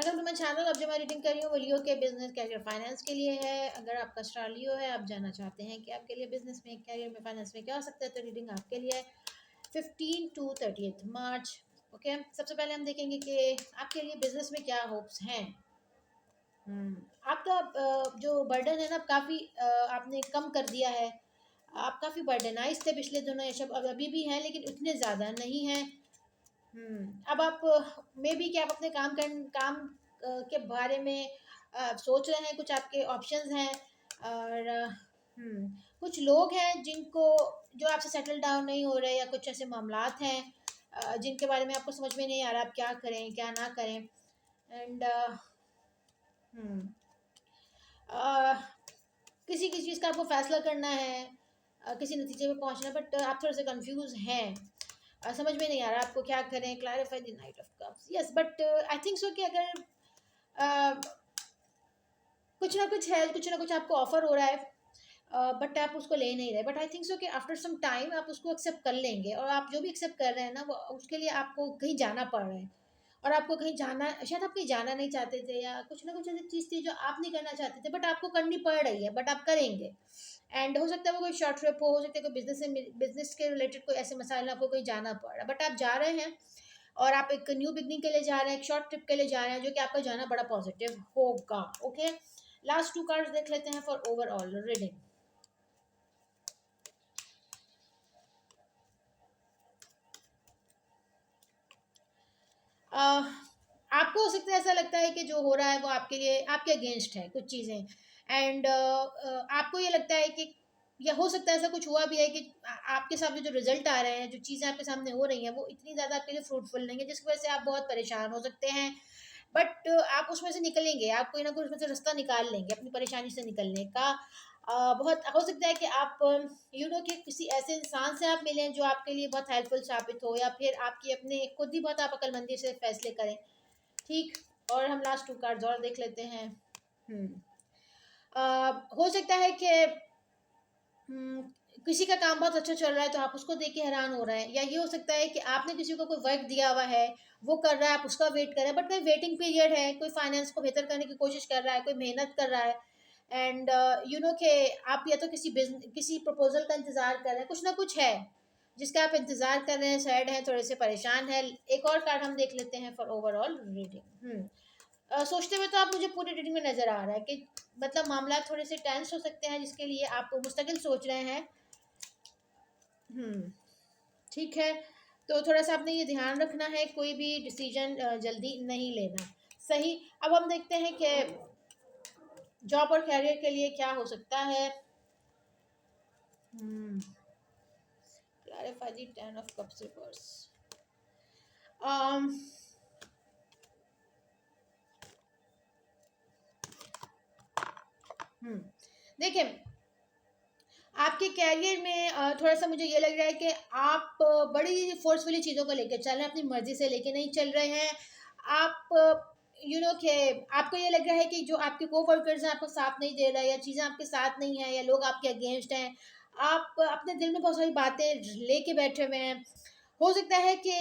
Welcome to my channel. अब जो मैं रीडिंग कर रही हूँ वो लियो के बिजनेस कैरियर फाइनेंस के लिए है। अगर आपका स्टार लियो है, आप जानना चाहते हैं कि आपके लिए बिजनेस में, कैरियर में, फाइनेंस में क्या हो सकता है, तो रीडिंग आपके लिए है 15 टू 30 मार्च। ओके, सबसे पहले हम देखेंगे कि आपके लिए बिजनेस में क्या होप्स हैं। आपका जो बर्डन है ना, काफ़ी आपने कम कर दिया है। आप काफ़ी बर्डनाइज थे पिछले दिनों, ये सब अब अभी भी हैं लेकिन उतने ज़्यादा नहीं हैं। अब आप मे बी कि आप अपने काम के बारे में सोच रहे हैं, कुछ आपके ऑप्शंस हैं। और कुछ लोग हैं जिनको जो आपसे सेटल डाउन नहीं हो रहे, या कुछ ऐसे मामलात हैं जिनके बारे में आपको समझ में नहीं आ रहा आप क्या करें क्या ना करें। एंड किसी किसी चीज़ का आपको फैसला करना है, किसी नतीजे पे पहुंचना, बट आप थोड़े से कंफ्यूज हैं। समझ में नहीं आ रहा आपको क्या करें। Clarify the night of cups, yes, but I think so कि अगर अ, कुछ ना कुछ आपको ऑफर हो रहा है, बट आप उसको ले नहीं रहे। बट आई थिंक सो कि आफ्टर सम टाइम आप उसको एक्सेप्ट कर लेंगे, और आप जो भी एक्सेप्ट कर रहे हैं ना, वो उसके लिए आपको कहीं जाना पड़ रहा है। और आपको कहीं जाना, शायद आप कहीं जाना नहीं चाहते थे, या कुछ ना कुछ ऐसी चीज़ थी जो आप नहीं करना चाहते थे, बट आपको करनी पड़ रही है, बट आप करेंगे। एंड हो सकता है वो कोई शॉर्ट ट्रिप हो सकता है कोई बिजनेस के रिलेटेड कोई ऐसे मसाइल में आपको कहीं जाना पड़ रहा है, बट आप जा रहे हैं। और आप एक न्यू बिगनिंग के लिए जा रहे हैं, एक शॉर्ट ट्रिप के लिए जा रहे हैं, जो कि आपका जाना बड़ा पॉजिटिव होगा। ओके, लास्ट टू कार्ड्स देख लेते हैं फॉर ओवरऑल रीडिंग। आपको हो सकता है ऐसा लगता है कि जो हो रहा है वो आपके लिए आपके अगेंस्ट है कुछ चीज़ें। एंड आपको ये लगता है कि, या हो सकता है ऐसा कुछ हुआ भी है कि आपके सामने जो रिजल्ट आ रहे हैं, जो चीज़ें आपके सामने हो रही हैं, वो इतनी ज़्यादा आपके लिए फ्रूटफुल नहीं है, जिसकी वजह से आप बहुत परेशान हो सकते हैं। बट आप उसमें से निकलेंगे, आप कोई ना कोई उसमें से रास्ता निकाल लेंगे अपनी परेशानी से निकलने का। बहुत हो सकता है कि आप कि किसी ऐसे इंसान से आप मिलें जो आपके लिए बहुत हेल्पफुल साबित हो, या फिर आपकी अपने खुद ही बहुत आप अक्लमंदी से फैसले करें। ठीक। और हम लास्ट टू कार्ड्स और देख लेते हैं। हम्म हो सकता है कि हम्म, किसी का काम बहुत अच्छा चल रहा है तो आप उसको देख के हैरान हो रहे हैं, या ये हो सकता है कि आपने किसी को कोई वर्क दिया हुआ है, वो कर रहा है, आप उसका वेट कर रहे हैं, बट कोई वेटिंग पीरियड है, कोई फाइनेंस को बेहतर करने की कोशिश कर रहा है, कोई मेहनत कर रहा है। एंड कि आप या तो किसी प्रपोजल का इंतजार कर रहे हैं, कुछ ना कुछ है जिसका आप इंतजार कर रहे हैं, सैड हैं, थोड़े से परेशान हैं। एक और कार्ड हम देख लेते हैं फॉर ओवरऑल रीडिंग। सोचते हुए तो आप मुझे पूरी रीडिंग में नजर आ रहा है कि मतलब मामला थोड़े से टेंस हो सकते हैं, जिसके लिए आप मुस्तकिल सोच रहे हैं। हम्म ठीक है। तो थोड़ा सा आपने ये ध्यान रखना है, कोई भी डिसीजन जल्दी नहीं लेना। सही। अब हम देखते हैं कि जॉब और कैरियर के लिए क्या हो सकता है। Clarify the 10 of cups reverse. देखिए, आपके कैरियर में थोड़ा सा मुझे ये लग रहा है कि आप बड़ी फोर्सफुली चीज़ों को लेकर चल रहे हैं, अपनी मर्जी से लेके नहीं चल रहे हैं। आप कि आपको ये लग रहा है कि जो आपके को वर्कर्स हैं आपको साथ नहीं दे रहे हैं, या चीज़ें आपके साथ नहीं हैं, या लोग आपके अगेंस्ट हैं। आप अपने दिल में बहुत सारी बातें लेके बैठे हुए हैं। हो सकता है कि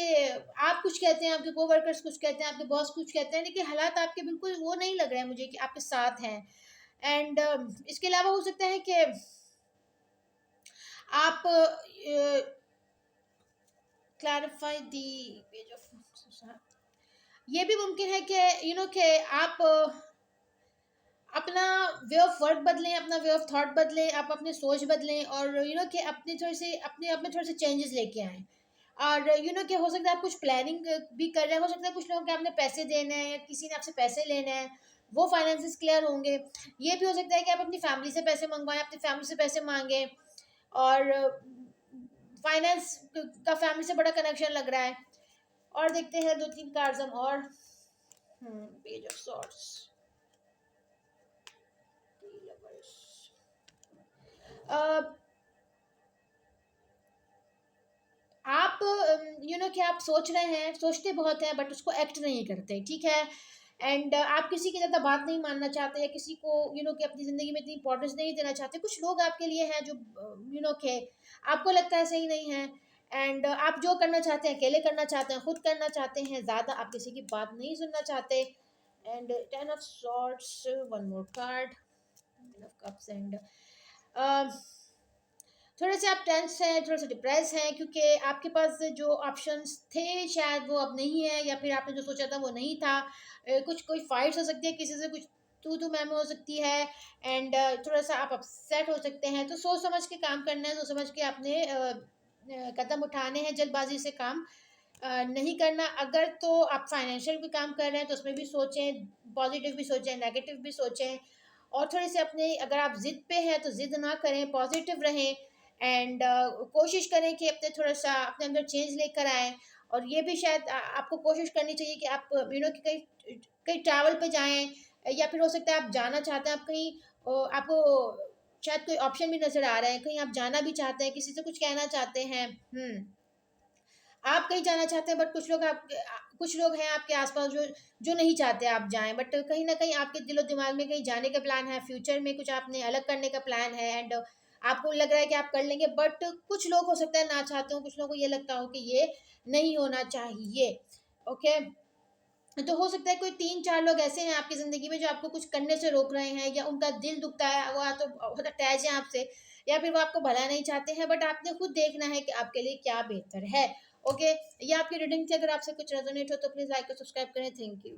आप कुछ कहते हैं, आपके को वर्कर्स कुछ कहते हैं, आपके बॉस कुछ कहते हैं, लेकिन हालात आपके बिल्कुल वो नहीं लग रहे हैं मुझे कि आपके साथ हैं। एंड इसके अलावा हो सकता है कि आप क्लैरिफाई दी पेज ऑफ, ये भी मुमकिन है कि कि आप अपना वे ऑफ वर्क बदलें, अपना वे ऑफ थॉट बदलें, आप अपनी सोच बदलें, और कि अपने थोड़े से अपने आप में थोड़े से चेंजेस लेके आएँ। और कि हो सकता है आप कुछ प्लानिंग भी कर रहे हैं, हो सकता है कुछ लोगों के आपने पैसे देने हैं, या किसी ने आपसे पैसे लेने हैं, वो फाइनेंसेस क्लियर होंगे। ये भी हो सकता है कि आप अपनी फैमिली से पैसे मंगवाएं, अपनी फैमिली से पैसे मांगें। और फाइनेंस का फैमिली से बड़ा कनेक्शन लग रहा है। और देखते हैं दो तीन कार्ड्स हम और। पेज ऑफ सॉर्ट्स, आप कि आप सोच रहे हैं, सोचते बहुत हैं, बट उसको एक्ट नहीं करते। ठीक है। एंड आप किसी की ज़्यादा बात नहीं मानना चाहते, या किसी को कि अपनी ज़िंदगी में इतनी इंपॉर्टेंस नहीं देना चाहते। कुछ लोग आपके लिए हैं जो कि आपको लगता है सही नहीं है। एंड आप जो करना चाहते हैं अकेले करना चाहते हैं, खुद करना चाहते हैं, ज़्यादा आप किसी की बात नहीं सुनना चाहते। And 10 of swords, one more card, Queen of cups, and थोड़े से आप टेंस हैं, थोड़े से डिप्रेस हैं, क्योंकि आपके पास जो ऑप्शंस थे शायद वो अब नहीं है, या फिर आपने जो सोचा था वो नहीं था। कुछ कोई फाइट्स हो सकती है किसी से, कुछ तू मैम हो सकती है। एंड थोड़ा सा आप अपसेट हो सकते हैं, तो सोच समझ के काम करना है, सोच समझ के आपने कदम उठाने हैं, जल्दबाजी से काम नहीं करना। अगर तो आप फाइनेंशियल भी काम कर रहे हैं तो उसमें भी सोचें, पॉजिटिव भी सोचें, नेगेटिव भी सोचें। और थोड़े से अपने, अगर आप ज़िद पे हैं तो ज़िद ना करें, पॉजिटिव रहें। एंड कोशिश करें कि अपने थोड़ा सा अपने अंदर चेंज लेकर आएँ। और ये भी शायद आपको कोशिश करनी चाहिए कि आप कि कहीं कहीं ट्रैवल पे जाएँ, या फिर हो सकता है आप जाना चाहते हैं, आप कहीं आपको शायद कोई ऑप्शन भी नज़र आ रहा है, कहीं आप जाना भी चाहते हैं, किसी से कुछ कहना चाहते हैं। आप कहीं जाना चाहते हैं, बट कुछ लोग हैं आपके आसपास जो नहीं चाहते आप जाएं, बट कहीं ना कहीं आपके दिलो दिमाग में कहीं जाने का प्लान है, फ्यूचर में कुछ आपने अलग करने का प्लान है। एंड आपको लग रहा है कि आप कर लेंगे, बट कुछ लोग हो सकता है ना चाहते हो, कुछ लोगों को ये लगता हो कि ये नहीं होना चाहिए। ओके। तो हो सकता है कोई 3-4 लोग ऐसे हैं आपकी ज़िंदगी में जो आपको कुछ करने से रोक रहे हैं, या उनका दिल दुखता है, वो या तो बहुत अटैच है आपसे, या फिर वो आपको भला नहीं चाहते हैं, बट आपने खुद देखना है कि आपके लिए क्या बेहतर है। ओके। ये आपकी रीडिंग थी। अगर आपसे कुछ रेजोनेट हो तो प्लीज़ लाइक और सब्सक्राइब करें। Thank you.